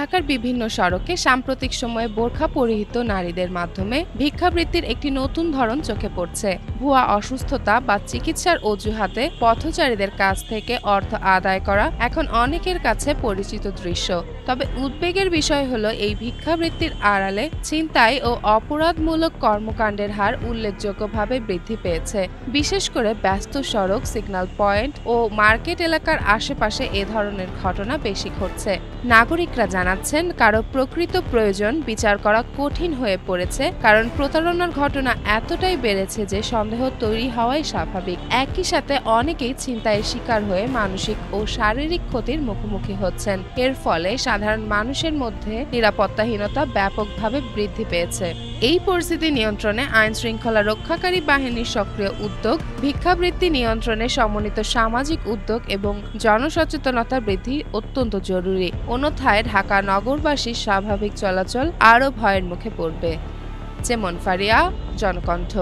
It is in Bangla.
ঢাকার বিভিন্ন সড়কে সাম্প্রতিক সময়ে বোরখা পরিহিত নারীদের মাধ্যমে ভিক্ষাবৃত্তির একটি নতুন ধরন চোখে পড়ছে। ভুয়া অসুস্থতা বা চিকিৎসার অজুহাতে পথচারীদের কাছ থেকে অর্থ আদায় করা এখন অনেকের কাছে পরিচিত দৃশ্য। তবে উদ্বেগের বিষয় হলো এই ভিক্ষাবৃত্তির আড়ালে ছিনতাই ও অপরাধমূলক কর্মকাণ্ডের হার উল্লেখযোগ্যভাবে বৃদ্ধি পেয়েছে। বিশেষ করে ব্যস্ত সড়ক, সিগন্যাল পয়েন্ট ও মার্কেট এলাকার আশেপাশে এ ধরনের ঘটনা বেশি ঘটছে। নাগরিকরা জানাচ্ছেন, কারো প্রকৃত প্রয়োজন বিচার করা কঠিন হয়ে পড়েছে, কারণ প্রতারণার ঘটনা এতটাই বেড়েছে যে সন্দেহ তৈরি হওয়াই স্বাভাবিক। একই সাথে অনেকেই ছিনতাইয়ের শিকার হয়ে মানসিক ও শারীরিক ক্ষতির মুখোমুখি হচ্ছেন। এর ফলে সাধারণ মানুষের মধ্যে নিরাপত্তাহীনতা ব্যাপকভাবে বৃদ্ধি পেয়েছে। এই পরিস্থিতি নিয়ন্ত্রণে আইন শৃঙ্খলা রক্ষাকারী বাহিনীর সক্রিয় উদ্যোগ, ভিক্ষাবৃত্তি নিয়ন্ত্রণে সমন্বিত সামাজিক উদ্যোগ এবং জনসচেতনতা বৃদ্ধি অত্যন্ত জরুরি। অন্যথায় ঢাকা নগরবাসীর স্বাভাবিক চলাচল আরও ভয়ের মুখে পড়বে। যেমন ফারিয়া, জনকণ্ঠ।